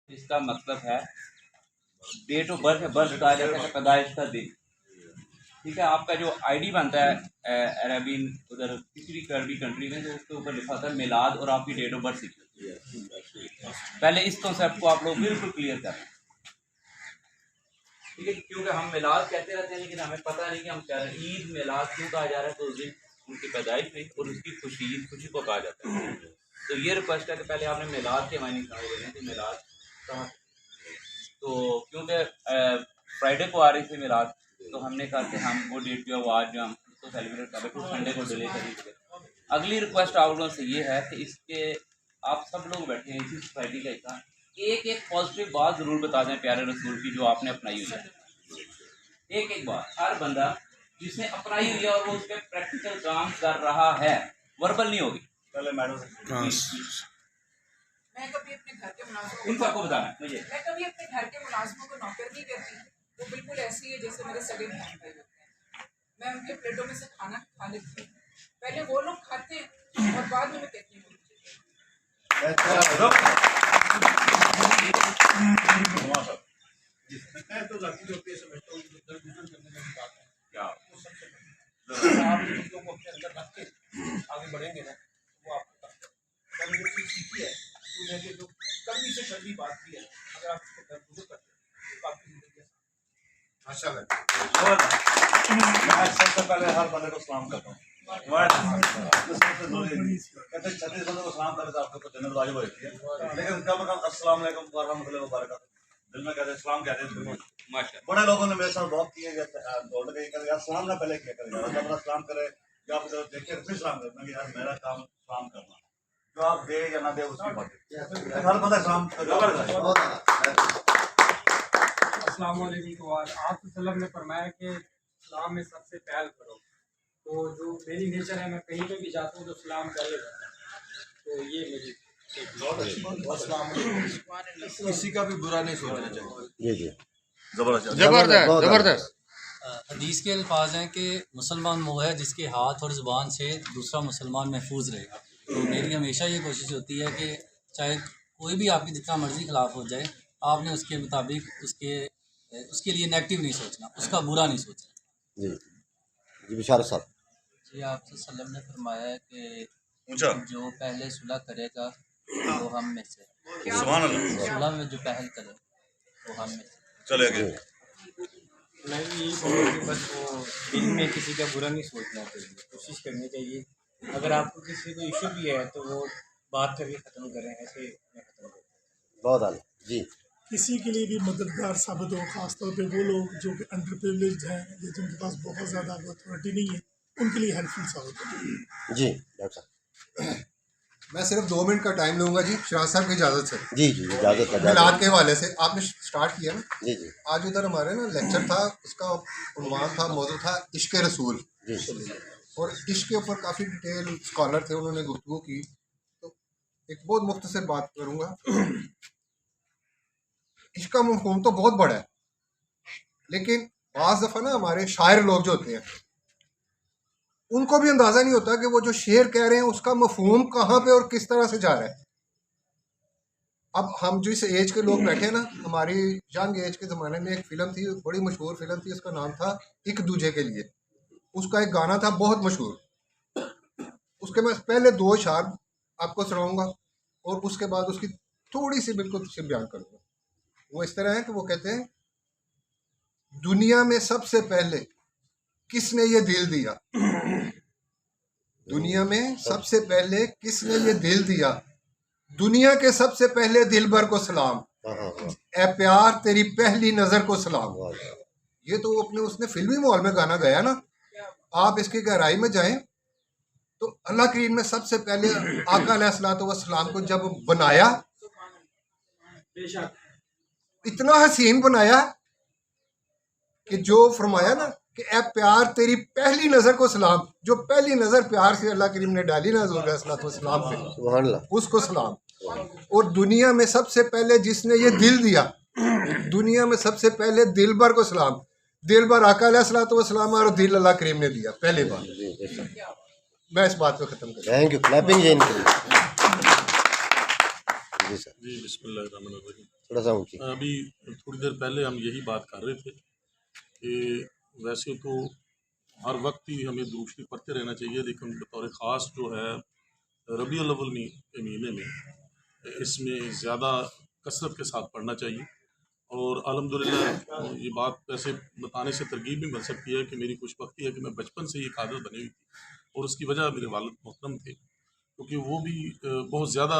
इसका मतलब है डेट ऑफ बर्थ है, बर्थ कहा जाता है पैदाइश का दिन। ठीक है, आपका जो आईडी बनता है अरबियन उधर किसी भी अरबी कंट्री में, तो उसके ऊपर लिखा होता है मिलाद और आपकी डेट ऑफ बर्थ लिखी। पहले इस कॉन्सेप्ट को आप लोग बिल्कुल क्लियर करें, ठीक है, क्योंकि हम मिलाद कहते रहते हैं लेकिन हमें पता नहीं कि हम क्या रहे। ईद मिलाद क्यों कहा जा रहा है, तो उस दिन उनकी पैदाइश हुई और उसकी खुशी को कहा जाता है। तो ये रिक्वेस्ट है कि पहले आपने मिलाद के मायने समझ लें कि मिलाद कहाँ, तो क्योंकि फ्राइडे को आ रही थी मिलाद, तो हमने कहा कि हम वो डेट जो है वो आज जो हम उसको सेलिब्रेट कर रहे हैं, संडे को डिले करेंगे। अगली रिक्वेस्ट आप लोगों से ये है कि इसके आप सब लोग बैठे हैं इसी सोसाइटी का हिस्सा, एक एक पॉजिटिव बात ज़रूर बता दें प्यारे रसूल की जो आपने अपनाई हुई है। एक एक बात हर बंदा जिसने अपनाई हुई है और वो उस पर प्रैक्टिकल काम कर रहा है, वर्बल नहीं होगी। पहले मैडम मैं कभी अपने घर के मुलाजिमों इन सबको बताना मुझे, मैं कभी अपने घर के मुलाजिमों को नौकर नहीं करती। वो बिल्कुल ऐसी है जैसे मेरे सगे बहन भाई होते हैं। मैं उनके प्लेटों में से खाना खा लेती हूँ, पहले वो लोग खाते हैं और बाद में मैं कहती हूँ। आगे बढ़ेंगे ना वो आपको मैंने जो चीज़ सीखी है वो जो कभी से कभी बात की है, अगर आप उसको करते हैं तो आपकी जिंदगी माशाल्लाह। मैं सबसे पहले हर बंदे को सलाम करता हूँ, कहते 36 बंदों को सलाम करे तो आपको जन्नत वाजिब होती है, लेकिन कम से कम अस्सलाम वालेकुम व रहमतुल्लाहि व बरकातहू दिल में कहते हैं, सलाम कहते हैं। माशाल्लाह बड़े लोगों ने मेरे साथ बहुत किए, दौड़ के कहते यार सलाम ना पहले किया करें, जब अपना सलाम करे या आप देखिए फिर सलाम करना कि यार मेरा काम सलाम करना, जो आप दे या ना दे उसकी बात है, हर बंदा सलाम अस्सलाम वालेकुम। आप सल्लम ने फरमाया कि सलाम में सबसे पहल करो, तो जो मेरी नेचर है मैं कहीं पे भी जाता हूँ तो सलाम कर लेता हूँ, तो ये मेरी किसी का भी बुरा नहीं सोचना चाहिए। जी जबरदस्त जबरदस्त। हदीस के अल्फाज हैं कि मुसलमान वो है जिसके हाथ और ज़ुबान से दूसरा मुसलमान महफूज रहे। तो मेरी हमेशा ये कोशिश होती है कि चाहे कोई भी आपकी जितना मर्ज़ी खिलाफ हो जाए, आपने उसके मुताबिक उसके लिए नेगेटिव नहीं सोचना, उसका बुरा नहीं सोचना। जी जी बिशारत साहब जी आपसे सल्लम ने फरमाया है कि जो पहले सुलह करेगा वो हम में से, सुलह में जो पहल करे वो हम में से चलेगा। मैं यही बोलूँ कि बस वो दिल में किसी का बुरा नहीं सोचना चाहिए, कोशिश करनी चाहिए। अगर आपको किसी को इशू भी है तो वो बात करके ख़त्म करें, ऐसे मैं ख़त्म करें। बहुत आला जी। किसी के लिए भी मददगार साबित हो, ख़ासतौर पे वो लोग जो कि अंडर प्रिविलेज्ड हैं या जिनके पास बहुत ज़्यादा अथॉरिटी नहीं है, उनके लिए हेल्पफुल साबित हो। जी डॉक्टर साहब मैं सिर्फ 2 मिनट का टाइम लूँगा जी, शराज साहब की इजाज़त से। जी जी इजाज़त है। मिलाद के हवाले से आपने स्टार्ट किया ना जी जी आज उधर हमारे ना लेक्चर था, उसका उन्वान था, मौजूद था इश्क रसूल, जी और इश्क के ऊपर काफ़ी डिटेल स्कॉलर थे, उन्होंने गुफ्तगू की। तो एक बहुत मुख्तसर बात करूँगा। इश्क का मफ़हूम तो बहुत बड़ा है, लेकिन बाज़ दफ़ा ना हमारे शायर लोग जो होते हैं उनको भी अंदाज़ा नहीं होता कि वो जो शेर कह रहे हैं उसका मफ़हूम कहाँ पे और किस तरह से जा रहा है। अब हम जो इस एज के लोग बैठे हैं ना, हमारी यंग एज के ज़माने में एक फ़िल्म थी, बड़ी मशहूर फ़िल्म थी, उसका नाम था एक दूजे के लिए। उसका एक गाना था बहुत मशहूर, उसके मैं पहले 2 अशार आपको सुनाऊंगा और उसके बाद उसकी थोड़ी सी बिल्कुल तफसील बयान करूँगा। वो इस तरह है कि वो कहते हैं, दुनिया में सबसे पहले किसने ये दिल दिया, दुनिया में सबसे पहले किसने ये दिल दिया, दुनिया के सबसे पहले दिलबर को सलाम, ए प्यार तेरी पहली नजर को सलाम। ये तो अपने उसने फिल्मी माहौल में गाना गाया ना। आप इसकी गहराई में जाएं तो अल्लाह करीम ने सबसे पहले आका अलैहिस्सलातु वस्सलाम को जब बनाया, इतना हसीन बनाया कि जो फरमाया ना कि ए प्यार तेरी पहली नज़र को सलाम, जो पहली नज़र प्यार से अल्लाह करीम ने डाली ना हुज़ूर अलैहिस्सलातु वस्सलाम पे, सुभान अल्लाह, उसको सलाम। और दुनिया में सबसे पहले जिसने ये दिल दिया, दुनिया में सबसे पहले दिलबर को सलाम, दिलबर आका अलैहिस्सलातु वस्सलाम और दिल अल्लाह करीम ने दिया पहली बार। मैं इस बात को ख़त्म कर, थैंक यू, क्लैपिंग जी इनके लिए। जी सर। जी बिस्मिल्लाहिर्रहमानिर्रहीम। थोड़ा सा ऊँची। अभी थोड़ी देर पहले हम यही बात कर रहे थे कि वैसे तो हर वक्त ही हमें दुरूद शरीफ पढ़ते रहना चाहिए, लेकिन बतौर ख़ास जो है रबीउल अव्वल के महीने में इसमें ज़्यादा कसरत के साथ पढ़ना चाहिए। और अल्हम्दुलिल्लाह ये बात वैसे बताने से तरगीब भी मिल सकती है कि मेरी खुशबख्ती है कि मैं बचपन से ये आदत बनी हुई थी, और उसकी वजह मेरे वालिद मोहतरम थे, क्योंकि वो भी बहुत ज़्यादा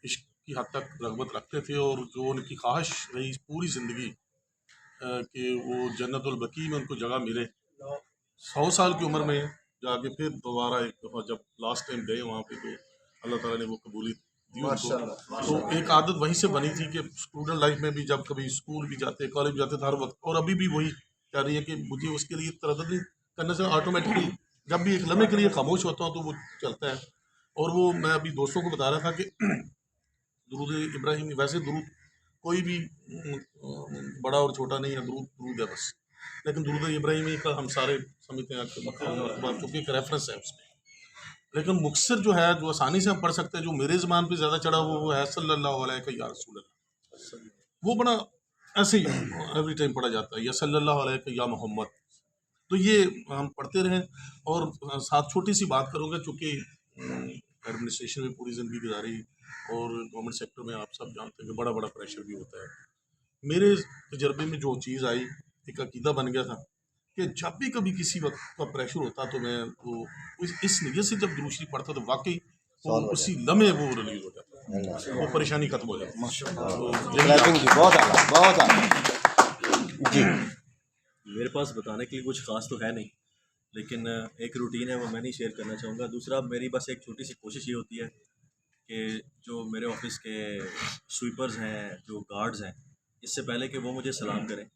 इश्क की हद तक रग़बत रखते थे, और जो उनकी ख्वाहिश रही पूरी ज़िंदगी कि वो जन्नतुल बकी में उनको जगह मिले। 100 साल की उम्र में जाके फिर दोबारा एक दफ़ा जब लास्ट टाइम गए वहाँ पे, तो अल्लाह ताला ने वो कबूली दी उनको। तो एक आदत वहीं से बनी थी कि स्टूडेंट लाइफ में भी जब कभी स्कूल भी जाते, कॉलेज भी जाते थे, हर वक्त, और अभी भी वही कह रही है कि मुझे उसके लिए तरद्दुद नहीं करने से ऑटोमेटिकली जब भी एक लम्हे के लिए खामोश होता हूँ तो वो चलता है। और वो मैं अभी दोस्तों को बता रहा था कि दुरूद इब्राहिम, वैसे दुरूद कोई भी बड़ा और छोटा नहीं है, दुरूद है बस, लेकिन दुरूद इब्राहिमी का हम सारे समझते हैं क्योंकि एक रेफरेंस है उसमें। लेकिन मुक्सर जो है, जो आसानी से हम पढ़ सकते हैं, जो मेरे ज़बान पे ज़्यादा चढ़ा वो है सल्लल्लाहु अलैहि या रसूल अल्लाह। वो बड़ा ऐसे ही एवरी टाइम पढ़ा जाता है, या सल्लल्लाहु अलैहि या मोहम्मद। तो ये हम पढ़ते रहें। और साथ छोटी सी बात करूँगा, चूँकि एडमिनिस्ट्रेशन में पूरी ज़िंदगी गुजारी और गवर्नमेंट सेक्टर में आप सब जानते हैं कि बड़ा बड़ा प्रेशर भी होता है। मेरे तजर्बे में जो चीज़ आई, एक अकीदा बन गया था कि जब भी कभी किसी वक्त का प्रेशर होता तो मैं वो इस नीयत से जब दुरूद शरीफ पढ़ता तो वाकई वो उसी लम्हे वो रिलीज हो जाता, वो परेशानी खत्म हो जाती। बहुत आला, बहुत आला। जी, मेरे पास बताने के लिए कुछ ख़ास तो है नहीं, लेकिन एक रूटीन है वो मैं नहीं शेयर करना चाहूँगा। दूसरा, मेरी बस एक छोटी सी कोशिश ये होती है कि जो मेरे ऑफिस के स्वीपर्स हैं, जो गार्ड्स हैं, इससे पहले कि वो मुझे सलाम करें,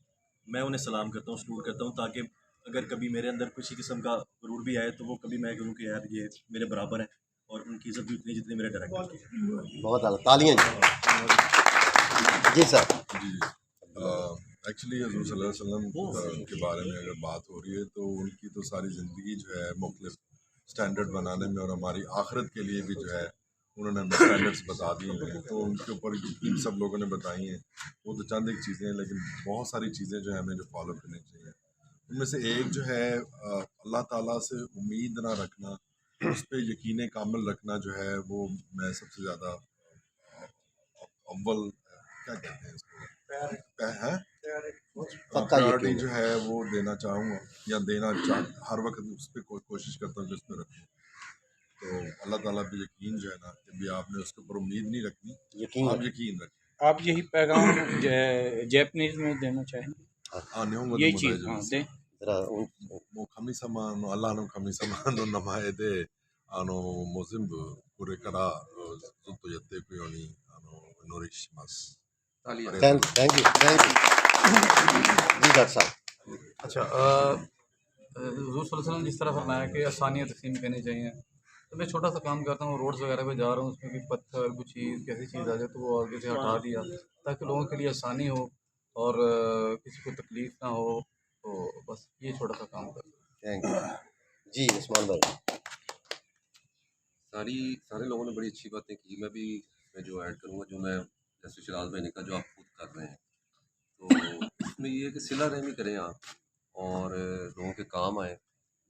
मैं उन्हें सलाम करता हूँ, सलूट करता हूँ, ताकि अगर कभी मेरे अंदर किसी किस्म का गुरूर भी आए तो वो कभी मैं कहूँ कि यार ये मेरे बराबर है, और उनकी इज़्ज़त भी उतनी जितनी मेरे डायरेक्टर की। बहुत आला, तालियां जी सर। एक्चुअली हज़रत सल्लल्लाहु अलैहि वसल्लम के बारे में अगर बात हो रही है तो उनकी तो सारी ज़िंदगी जो है मुख्तलिफ स्टैंडर्ड बनाने में, और हमारी आखिरत के लिए भी जो है उन्होंने हमें स्टैंडर्ड्स बता दिए हैं, तो उनके ऊपर इन सब लोगों ने बताई हैं। वो तो चंद एक चीज़ें हैं, लेकिन बहुत सारी चीज़ें जो है हमें जो फॉलो करनी चाहिए। उनमें से एक जो है अल्लाह ताला से उम्मीद ना रखना, उस पर यकीन कामिल रखना जो है, वो मैं सबसे ज़्यादा अव्वल क्या कहते हैं इसको, प्रायोरिटी जो है वो देना चाहूँगा, या हर वक्त उस पर कोशिश करता हूँ कि उस पर रखूँ। तो अल्लाह ताला पे यकीन जो है ना, जब आपने उसके ऊपर उम्मीद नहीं रखनी, आप यकीन रखें। आप यही पैगाम जैपनीज में देना चाहेंगे? ये चीज़ दें। अल्लाह नो खमी समान नो नमाए दे आनो मोजिम्ब पूरे करा तो यत्ते कोई आनो नोरिश मस। थैंक यू जी डॉक्टर साहब। अच्छा, हुज़ूर सल्लल्लाहु अलैहि वसल्लम जिस तरह फरमाया कि आसानियाँ तकसीम करनी चाहिए, तो मैं छोटा सा काम करता हूँ, रोड्स वगैरह पे जा रहा हूँ, उसमें भी पत्थर कुछ चीज़ कैसी चीज़ आ जाए तो वो आगे से हटा दिया, ताकि लोगों के लिए आसानी हो और किसी को तकलीफ़ ना हो। तो बस ये छोटा सा काम करता हूँ। थैंक यू जी उस्मान भाई। सारे लोगों ने बड़ी अच्छी बातें की। मैं भी इसमें जो ऐड करूँगा, जो मैं जैसे शराज भाई ने कहा, जो आप खुद कर रहे हैं, तो इसमें ये है कि सिला रहमी करें आप, और लोगों के काम आए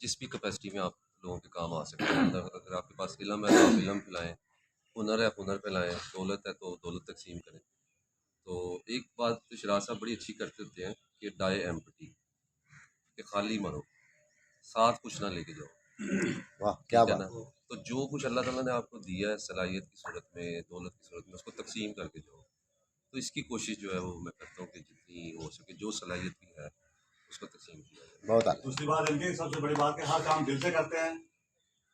जिस भी कैपेसिटी में आप लोगों के काम आ सकते हैं। अगर आपके पास इल्म है तो आप इल्म फैलाएँ, हुनर है हुनर फैलाएँ, दौलत है तो दौलत तकसीम करें। तो एक बात तो शराज साहब बड़ी अच्छी करते होते हैं कि डाई एम्पटी, कि खाली मरो, साथ कुछ ना लेके जाओ। वाह क्या बात। तो जो कुछ अल्लाह ताला ने आपको दिया है सलाहियत की सूरत में, दौलत की सूरत में, उसको तकसीम करके जाओ। तो इसकी कोशिश जो है वो मैं करता हूँ कि जितनी हो सके जो सलाहियत की है उसको तकसीम किया जाए। बहुत दूसरी बात इनकी सबसे बड़ी बात कि हर काम दिल से करते हैं,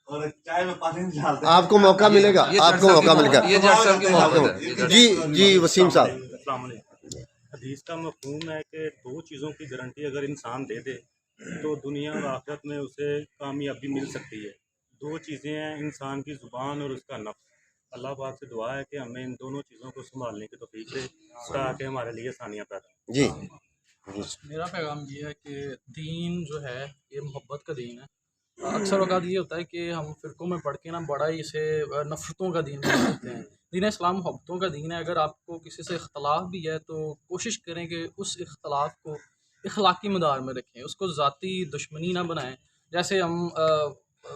और चाय में पानी नहीं डालते। आपको मौका मिलेगा, आपको मौका मिलेगा। जी वसीम साहब। हदीस का मफ़हूम है कि दो चीज़ों की गारंटी अगर इंसान दे दे तो दुनिया और आखिरत में उसे कामयाबी मिल सकती है। दो चीज़ें हैं, इंसान की ज़ुबान और उसका नफ्स। अल्लाह पाक से दुआ है कि हमें इन दोनों चीज़ों को संभालने की तौफीक दे ताकि हमारे लिए आसानियाँ पैदा जी। मेरा पैगाम ये है कि दीन जो है ये मोहब्बत का दीन है। अक्सर वक़्त ये होता है कि हम फ़िरक़ों में पढ़ के ना बड़ा ही इसे नफ़रतों का दीन बना देते हैं दीन इस्लाम मोहब्बतों का दीन है। अगर आपको किसी से इख्तलाफ भी है तो कोशिश करें कि उस इख्तलाफ को इखलाकी मदार में रखें, उसको ज़ाती दुश्मनी ना बनाएं। जैसे हम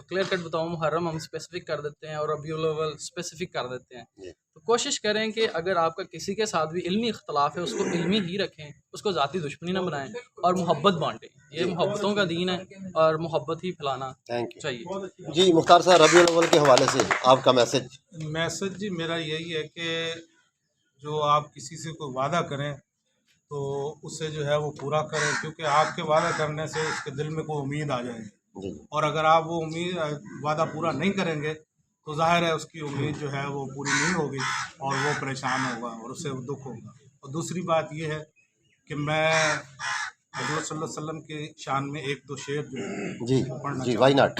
क्लियर कट बताऊँ, मुहर्रम हम स्पेसिफिक कर देते हैं और रबीउल अव्वल स्पेसिफिक कर देते हैं। तो कोशिश करें कि अगर आपका किसी के साथ भी इल्मी इख्तलाफ है उसको इल्मी ही रखें, उसको ज़ाती दुश्मनी ना बनाएं और मोहब्बत बांटें। ये मोहब्बतों का दीन है और मोहब्बत ही फैलाना चाहिए। जी मुख्तार साहब, रबीउल अव्वल के हवाले से आपका मैसेज। मैसेज जी मेरा यही है कि जो आप किसी से कोई वादा करें तो उससे जो है वो पूरा करें, क्योंकि आपके वादा करने से उसके दिल में कोई उम्मीद आ जाएगी, और अगर आप वो वादा पूरा नहीं करेंगे तो जाहिर है उसकी उम्मीद जो है वो पूरी नहीं होगी और वो परेशान होगा और उसे दुख होगा। और दूसरी बात ये है कि मैं हज़रत सल्लल्लाहु अलैहि वसल्लम के शान में एक दो शेर जो है जी पढ़ना जी, वाई नॉट।